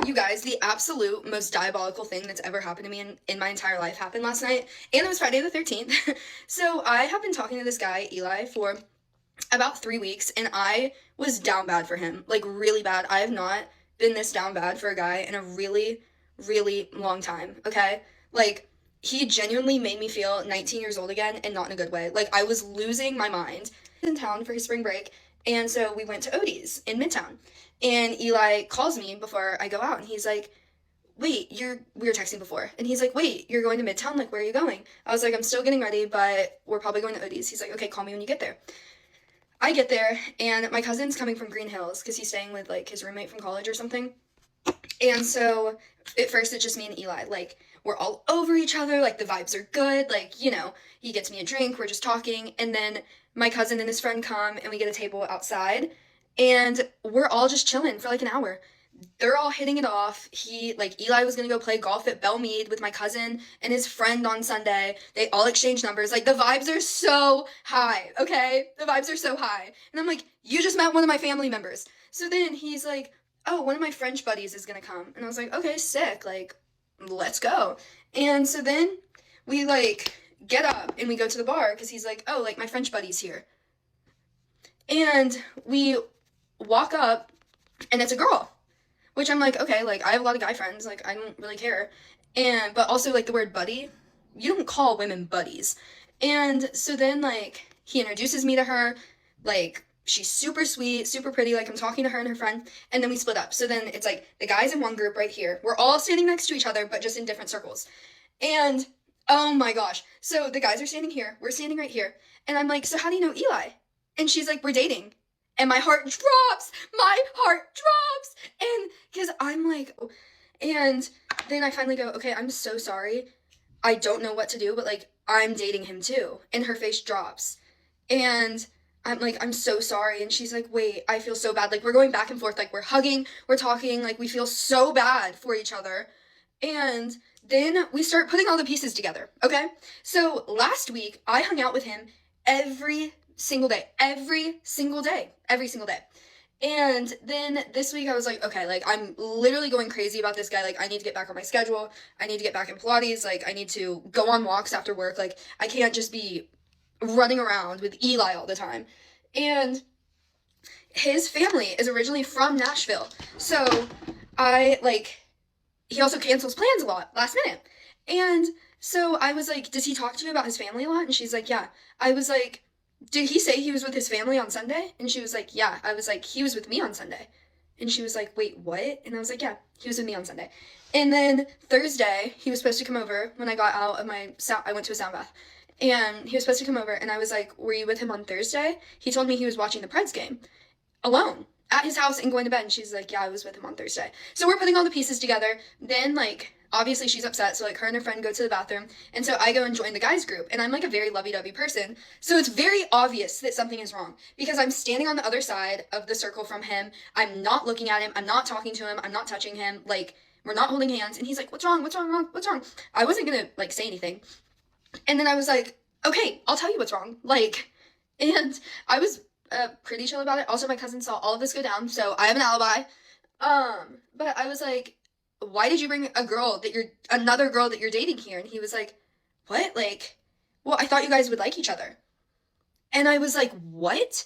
You guys, the absolute most diabolical thing that's ever happened to me in my entire life happened last night, and it was Friday the 13th. So I have been talking to this guy, Eli, for about 3 weeks, and I was down bad for him. Like, really bad. I have not been this down bad for a guy in a really, really long time, okay? Like, he genuinely made me feel 19 years old again, and not in a good way. Like, I was losing my mind. In town for his spring break, and so we went to Odie's in Midtown. And Eli calls me before I go out, and he's like, wait, we were texting before, and he's like, wait, you're going to Midtown? Like, where are you going? I was like, I'm still getting ready, but we're probably going to Odie's. He's like, okay, call me when you get there. I get there, and my cousin's coming from Green Hills, because he's staying with, like, his roommate from college or something. And so, at first, it's just me and Eli. Like, we're all over each other, like, the vibes are good, like, you know, he gets me a drink, we're just talking, and then my cousin and his friend come, and we get a table outside, and we're all just chilling for, like, an hour. They're all hitting it off. Eli was gonna go play golf at Belmead with my cousin and his friend on Sunday. They all exchange numbers. Like, the vibes are so high, okay? The vibes are so high. And I'm like, you just met one of my family members. So then he's like, oh, one of my French buddies is gonna come. And I was like, okay, sick. Like, let's go. And so then we, like, get up and we go to the bar because he's like, oh, like, my French buddy's here. And we walk up, and it's a girl. Which I'm like, okay, like, I have a lot of guy friends, like, I don't really care. But also, like, the word buddy, you don't call women buddies. And so then, like, he introduces me to her, like, she's super sweet, super pretty, like, I'm talking to her and her friend, and then we split up. So then it's, like, the guys in one group right here, we're all standing next to each other, but just in different circles. And, oh my gosh, so the guys are standing here, we're standing right here, and I'm like, so how do you know Eli? And she's like, we're dating. And my heart drops, and, because I'm like, oh. And then I finally go, okay, I'm so sorry, I don't know what to do, but, like, I'm dating him too, and her face drops, and I'm like, I'm so sorry, and she's like, wait, I feel so bad, like, we're going back and forth, like, we're hugging, we're talking, like, we feel so bad for each other, and then we start putting all the pieces together, okay? So last week, I hung out with him every single day. And then this week I was like, okay, like, I'm literally going crazy about this guy. Like, I need to get back on my schedule. I need to get back in Pilates. Like, I need to go on walks after work. Like, I can't just be running around with Eli all the time. And his family is originally from Nashville. So he also cancels plans a lot last minute. And so I was like, does he talk to you about his family a lot? And she's like, yeah. I was like, did he say he was with his family on Sunday? And she was like, yeah. I was like, he was with me on Sunday. And she was like, wait, what? And I was like, yeah, he was with me on Sunday. And then Thursday, he was supposed to come over when I got out of I went to a sound bath. And he was supposed to come over, and I was like, were you with him on Thursday? He told me he was watching the Preds game alone at his house and going to bed. And she's like, yeah, I was with him on Thursday. So we're putting all the pieces together. Then, like, obviously she's upset, so, like, her and her friend go to the bathroom, and so I go and join the guys group, and I'm, like, a very lovey-dovey person, so it's very obvious that something is wrong, because I'm standing on the other side of the circle from him, I'm not looking at him, I'm not talking to him, I'm not touching him, like, we're not holding hands, and he's like, what's wrong? I wasn't gonna, like, say anything, and then I was like, okay, I'll tell you what's wrong, like, and I was pretty chill about it. Also, my cousin saw all of this go down, so I have an alibi, but I was like, why did you bring another girl that you're dating here? And he was like, what? Like, well, I thought you guys would like each other. And I was like, what?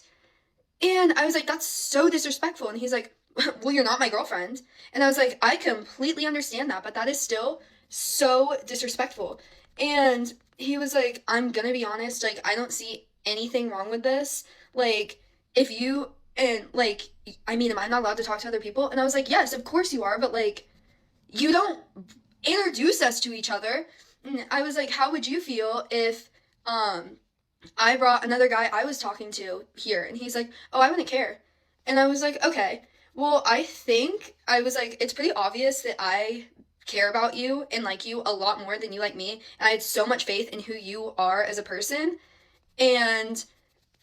And I was like, that's so disrespectful. And he's like, well, you're not my girlfriend. And I was like, I completely understand that, but that is still so disrespectful. And he was like, I'm gonna be honest, like, I don't see anything wrong with this. Like, am I not allowed to talk to other people? And I was like, yes, of course you are, but, like, you don't introduce us to each other. And I was like, how would you feel if I brought another guy I was talking to here? And he's like, oh, I wouldn't care. And I was like, okay, well, I was like, it's pretty obvious that I care about you and like you a lot more than you like me. And I had so much faith in who you are as a person. And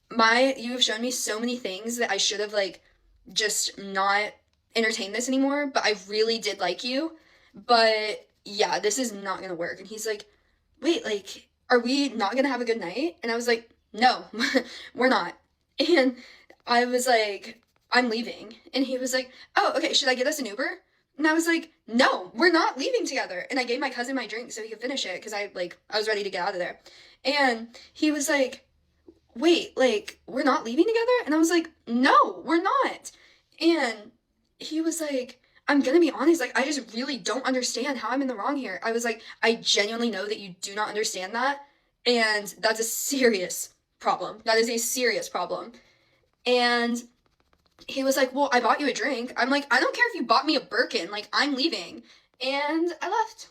you have shown me so many things that I should have, like, just not entertain this anymore, but I really did like you, but yeah, this is not gonna work. And he's like, wait, like, are we not gonna have a good night? And I was like, no, we're not. And I was like, I'm leaving. And he was like, oh, okay, should I get us an Uber? And I was like, no, we're not leaving together. And I gave my cousin my drink so he could finish it because I was ready to get out of there. And he was like, wait, like, we're not leaving together? And I was like, no, we're not. And he was like, I'm gonna be honest, like, I just really don't understand how I'm in the wrong here. I was like, I genuinely know that you do not understand that. And that's a serious problem. That is a serious problem. And he was like, well, I bought you a drink. I'm like, I don't care if you bought me a Birkin. Like, I'm leaving. And I left.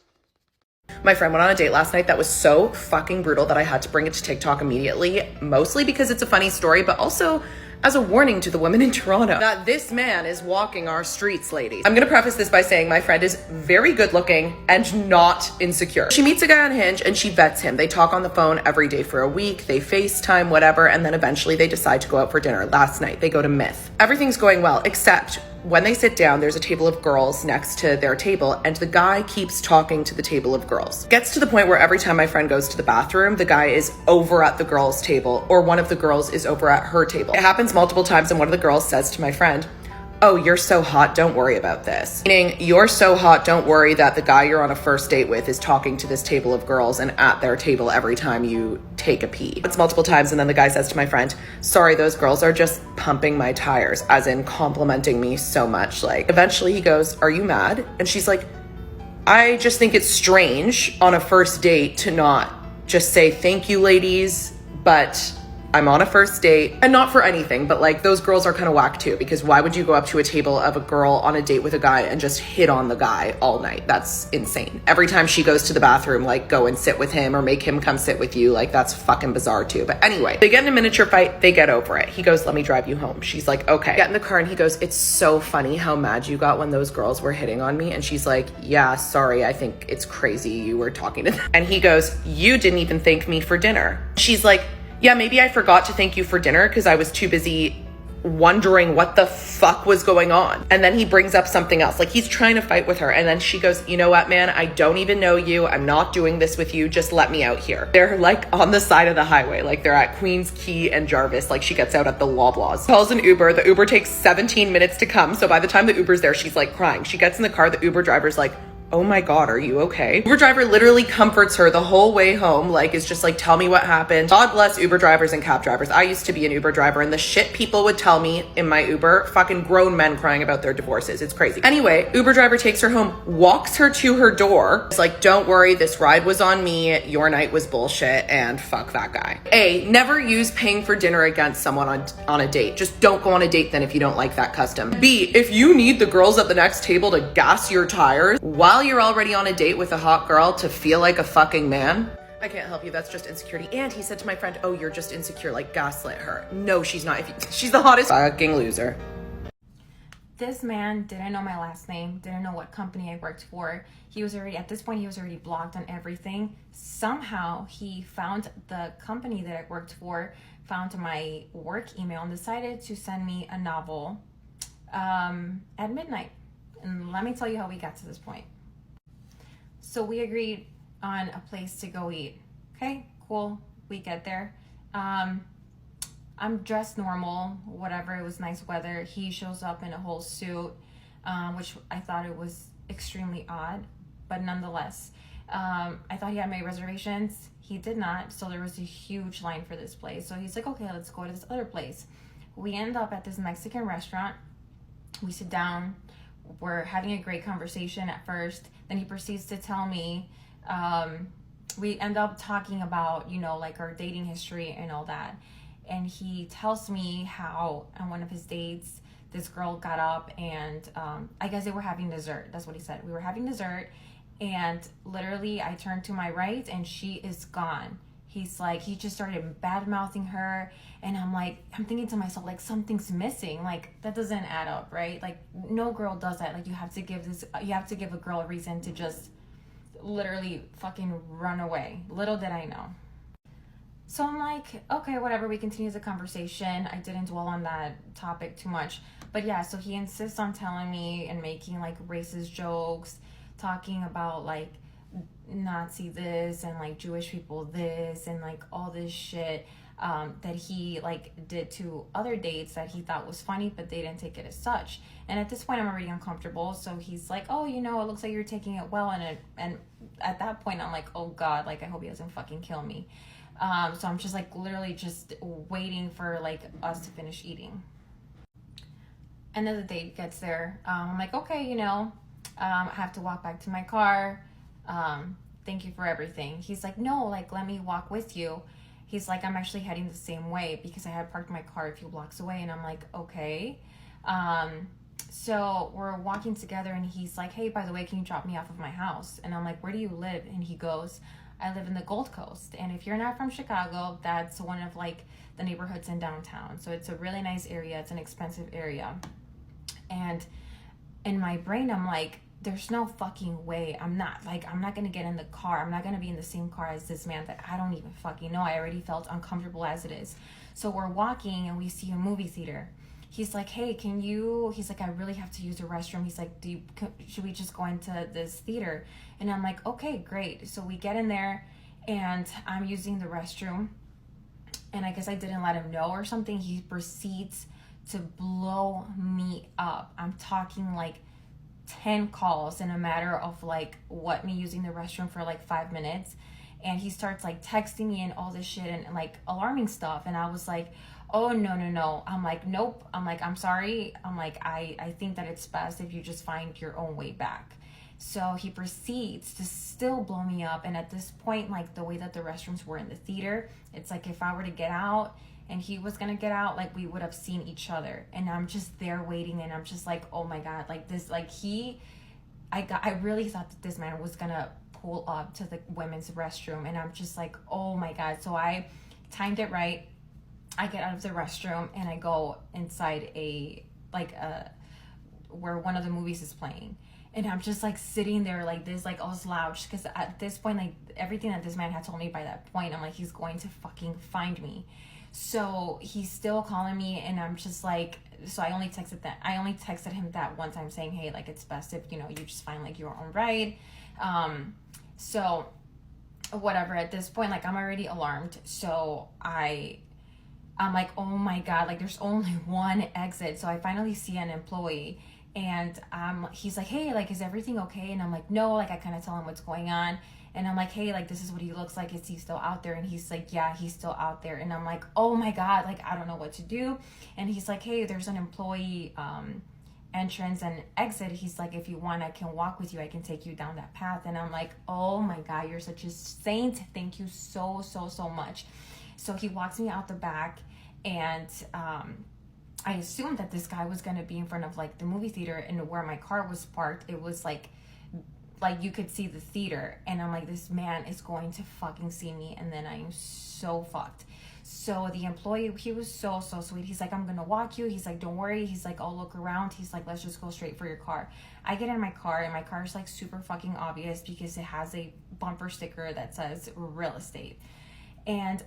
My friend went on a date last night that was so fucking brutal that I had to bring it to TikTok immediately, mostly because it's a funny story, but also as a warning to the women in Toronto that this man is walking our streets, ladies. I'm gonna preface this by saying my friend is very good looking and not insecure. She meets a guy on Hinge and she vets him. They talk on the phone every day for a week, they FaceTime, whatever, and then eventually they decide to go out for dinner. Last night, they go to Myth. Everything's going well, except when they sit down, there's a table of girls next to their table, and the guy keeps talking to the table of girls. Gets to the point where every time my friend goes to the bathroom, the guy is over at the girls' table, or one of the girls is over at her table. It happens multiple times, and one of the girls says to my friend, oh, you're so hot, don't worry about this. Meaning, you're so hot, don't worry that the guy you're on a first date with is talking to this table of girls and at their table every time you take a pee. It's multiple times, and then the guy says to my friend, sorry, those girls are just pumping my tires, as in complimenting me so much. Like, eventually he goes, are you mad? And she's like, I just think it's strange on a first date to not just say, thank you, ladies, but I'm on a first date, and not for anything, but like those girls are kind of whack too, because why would you go up to a table of a girl on a date with a guy and just hit on the guy all night? That's insane. Every time she goes to the bathroom, like go and sit with him or make him come sit with you. Like that's fucking bizarre too. But anyway, they get in a miniature fight, they get over it. He goes, let me drive you home. She's like, okay. Get in the car and he goes, it's so funny how mad you got when those girls were hitting on me. And she's like, yeah, sorry, I think it's crazy you were talking to them. And he goes, you didn't even thank me for dinner. She's like, yeah, maybe I forgot to thank you for dinner because I was too busy wondering what the fuck was going on. And then he brings up something else. Like he's trying to fight with her. And then she goes, you know what, man? I don't even know you. I'm not doing this with you. Just let me out here. They're like on the side of the highway. Like they're at Queens Quay and Jarvis. Like she gets out at the Loblaws. Calls an Uber. The Uber takes 17 minutes to come. So by the time the Uber's there, she's like crying. She gets in the car. The Uber driver's like, oh my God, are you okay? Uber driver literally comforts her the whole way home. Like, is just like, tell me what happened. God bless Uber drivers and cab drivers. I used to be an Uber driver and the shit people would tell me in my Uber, fucking grown men crying about their divorces. It's crazy. Anyway, Uber driver takes her home, walks her to her door. It's like, don't worry, this ride was on me. Your night was bullshit and fuck that guy. A, never use paying for dinner against someone on a date. Just don't go on a date then if you don't like that custom. B, if you need the girls at the next table to gas your tires while you're already on a date with a hot girl to feel like a fucking man, I can't help you. That's just insecurity. And he said to my friend, oh, you're just insecure, like gaslit her. No, she's not. She's the hottest fucking loser. This man didn't know my last name, didn't know what company I worked for. He was already, at this point, he was already blocked on everything. Somehow he found the company that I worked for, found my work email and decided to send me a novel at midnight. And let me tell you how we got to this point. So we agreed on a place to go eat. Okay, cool. We get there. I'm dressed normal, whatever. It was nice weather. He shows up in a whole suit, which I thought it was extremely odd, but nonetheless, I thought he had made reservations. He did not. So there was a huge line for this place. So he's like, okay, let's go to this other place. We end up at this Mexican restaurant. We sit down. We're having a great conversation at first. Then he proceeds to tell me, we end up talking about, you know, like our dating history and all that. And he tells me how on one of his dates, this girl got up and I guess they were having dessert. That's what he said. We were having dessert and literally I turned to my right and she is gone. He's like, he just started bad mouthing her. And I'm like, I'm thinking to myself, like, something's missing. Like, that doesn't add up, right? Like, no girl does that. Like, you have to give a girl a reason to just literally fucking run away. Little did I know. So I'm like, okay, whatever. We continue the conversation. I didn't dwell on that topic too much. But yeah, so he insists on telling me and making like racist jokes, talking about like Nazi this and like Jewish people this and like all this shit. that he like did to other dates that he thought was funny, but they didn't take it as such. And at this point, I'm already uncomfortable. So he's like, oh, you know, it looks like you're taking it well. And at that point, I'm like, oh God, like I hope he doesn't fucking kill me. So I'm just like literally just waiting for like us to finish eating. And then the date gets there. I'm like, okay, you know, I have to walk back to my car. Thank you for everything. He's like, no, like, let me walk with you. He's like, I'm actually heading the same way because I had parked my car a few blocks away. And I'm like, okay. So we're walking together and he's like, hey, by the way, can you drop me off of my house? And I'm like, where do you live? And he goes, I live in the Gold Coast. And if you're not from Chicago, that's one of like the neighborhoods in downtown. So it's a really nice area. It's an expensive area. And in my brain, I'm like, there's no fucking way. I'm not gonna get in the car. I'm not gonna be in the same car as this man that I don't even fucking know. I already felt uncomfortable as it is. So we're walking and we see a movie theater. He's like, hey, he's like, I really have to use the restroom. He's like, should we just go into this theater? And I'm like, okay, great. So we get in there and I'm using the restroom. And I guess I didn't let him know or something. He proceeds to blow me up. I'm talking like 10 calls in a matter of like me using the restroom for like 5 minutes. And he starts like texting me and all this shit and like alarming stuff. And I was like, oh, no. I'm like, nope. I'm like, I'm sorry. I'm like, I think that it's best if you just find your own way back. So he proceeds to still blow me up. And at this point, like the way that the restrooms were in the theater, it's like if I were to get out and he was gonna get out, like we would have seen each other. And I'm just there waiting and I'm just like, oh my God, like this, like I really thought that this man was gonna pull up to the women's restroom. And I'm just like, oh my God. So I timed it right. I get out of the restroom and I go inside where one of the movies is playing. And I'm just like sitting there like this, like all slouched. Because at this point, like everything that this man had told me by that point, I'm like, he's going to fucking find me. So he's still calling me and I'm just like, so I only texted him that one time saying, hey, like it's best if, you know, you just find like your own ride. So whatever, at this point, like I'm already alarmed. So I'm like, oh my God, like there's only one exit. So I finally see an employee and he's like, hey, like, is everything okay? And I'm like, no, like I kind of tell him what's going on. And I'm like, hey, like this is what he looks like. Is he still out there? And he's like, yeah, he's still out there. And I'm like, oh my God, like I don't know what to do. And he's like, hey, there's an employee entrance and exit. He's like, if you want, I can walk with you. I can take you down that path. And I'm like, oh my God, you're such a saint. Thank you so much. So he walks me out the back and I assumed that this guy was going to be in front of like the movie theater, and where my car was parked, it was like you could see the theater. And I'm like, this man is going to fucking see me and then I am so fucked. So the employee, he was so sweet. He's like, I'm going to walk you. He's like, don't worry. He's like, I'll look around. He's like, let's just go straight for your car. I get in my car and my car is like super fucking obvious because it has a bumper sticker that says real estate. And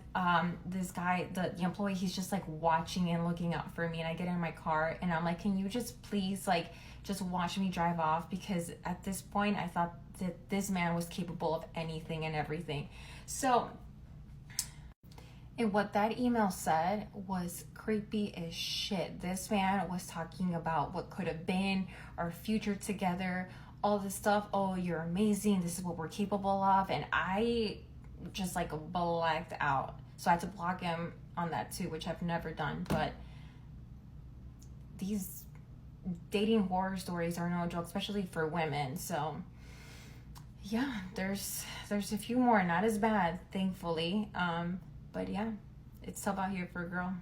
this guy, the employee, he's just like watching and looking out for me. And I get in my car and I'm like, can you just please like just watch me drive off? Because at this point I thought that this man was capable of anything and everything. So, and what that email said was creepy as shit. This man was talking about what could have been, our future together, all this stuff. Oh, you're amazing. This is what we're capable of. And I just like blacked out. So I had to block him on that too, which I've never done. But these dating horror stories are no joke, especially for women. So yeah, there's a few more, not as bad, thankfully. But yeah, it's tough out here for a girl.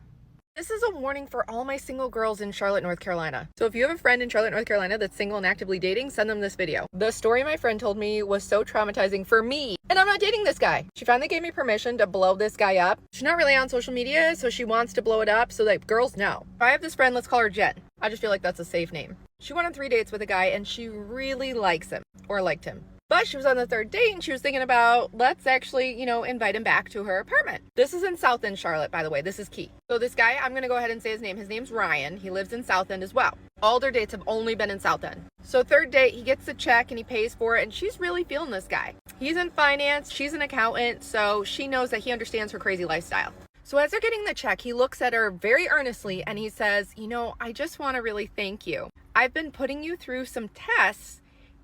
This is a warning for all my single girls in Charlotte, North Carolina. So if you have a friend in Charlotte, North Carolina that's single and actively dating, send them this video. The story my friend told me was so traumatizing for me, and I'm not dating this guy. She finally gave me permission to blow this guy up. She's not really on social media, so she wants to blow it up so that girls know. If I have this friend, let's call her Jen. I just feel like that's a safe name. She went on 3 dates with a guy and she really likes him, or liked him. But she was on the third date and she was thinking about, let's actually, invite him back to her apartment. This is in South End, Charlotte, by the way. This is key. So this guy, I'm going to go ahead and say his name. His name's Ryan. He lives in South End as well. All their dates have only been in South End. So third date, he gets the check and he pays for it. And she's really feeling this guy. He's in finance. She's an accountant. So she knows that he understands her crazy lifestyle. So as they're getting the check, he looks at her very earnestly and he says, you know, I just want to really thank you. I've been putting you through some tests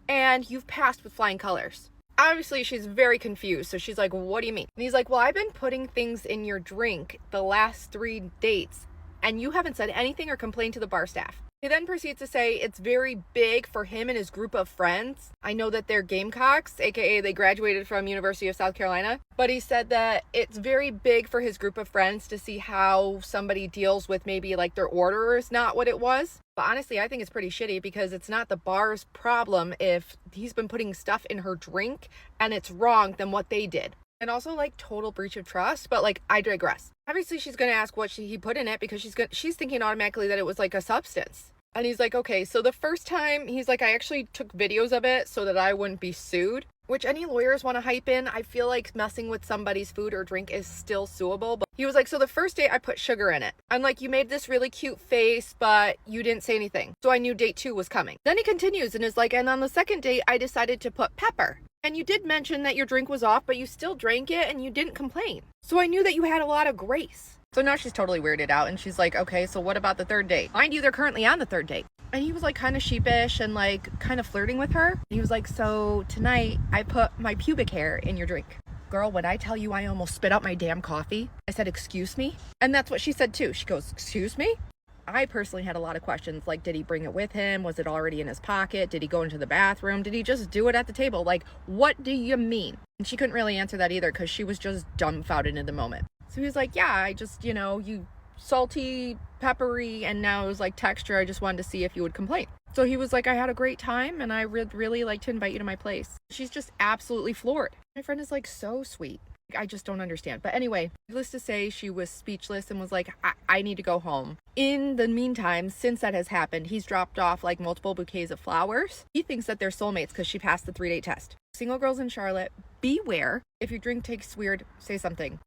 and you've passed with flying colors. Obviously, she's very confused. So she's like, what do you mean? And he's like, well, I've been putting things in your drink the last 3 dates and you haven't said anything or complained to the bar staff. He then proceeds to say it's very big for him and his group of friends. I know that they're Gamecocks, aka they graduated from University of South Carolina, but he said that it's very big for his group of friends to see how somebody deals with maybe like their order is not what it was. But honestly, I think it's pretty shitty because it's not the bar's problem if he's been putting stuff in her drink and it's wrong than what they did. And also like total breach of trust, but like I digress. Obviously she's going to ask what he put in it because she's thinking automatically that it was like a substance. And he's like, okay, so the first time he's like, I actually took videos of it so that I wouldn't be sued, which any lawyers want to hype in. I feel like messing with somebody's food or drink is still suable. But he was like, so the first date I put sugar in it. I'm like, you made this really cute face, but you didn't say anything. So I knew date 2 was coming. Then he continues and is like, and on the second date, I decided to put pepper. And you did mention that your drink was off, but you still drank it and you didn't complain. So I knew that you had a lot of grace. So now she's totally weirded out and she's like, okay, so what about the third date? Mind you, they're currently on the third date. And he was like kind of sheepish and like kind of flirting with her. He was like, so tonight I put my pubic hair in your drink. Girl, when I tell you I almost spit out my damn coffee, I said, excuse me? And that's what she said too. She goes, excuse me? I personally had a lot of questions. Like, did he bring it with him? Was it already in his pocket? Did he go into the bathroom? Did he just do it at the table? Like, what do you mean? And she couldn't really answer that either because she was just dumbfounded in the moment. So he was like, yeah, I just, you know, you salty, peppery, and now it was like texture. I just wanted to see if you would complain. So he was like, I had a great time and I would really like to invite you to my place. She's just absolutely floored. My friend is like so sweet. I just don't understand. But anyway, needless to say, she was speechless and was like, I need to go home. In the meantime, since that has happened, he's dropped off like multiple bouquets of flowers. He thinks that they're soulmates because she passed the 3-date test. Single girls in Charlotte, beware. If your drink tastes weird, say something.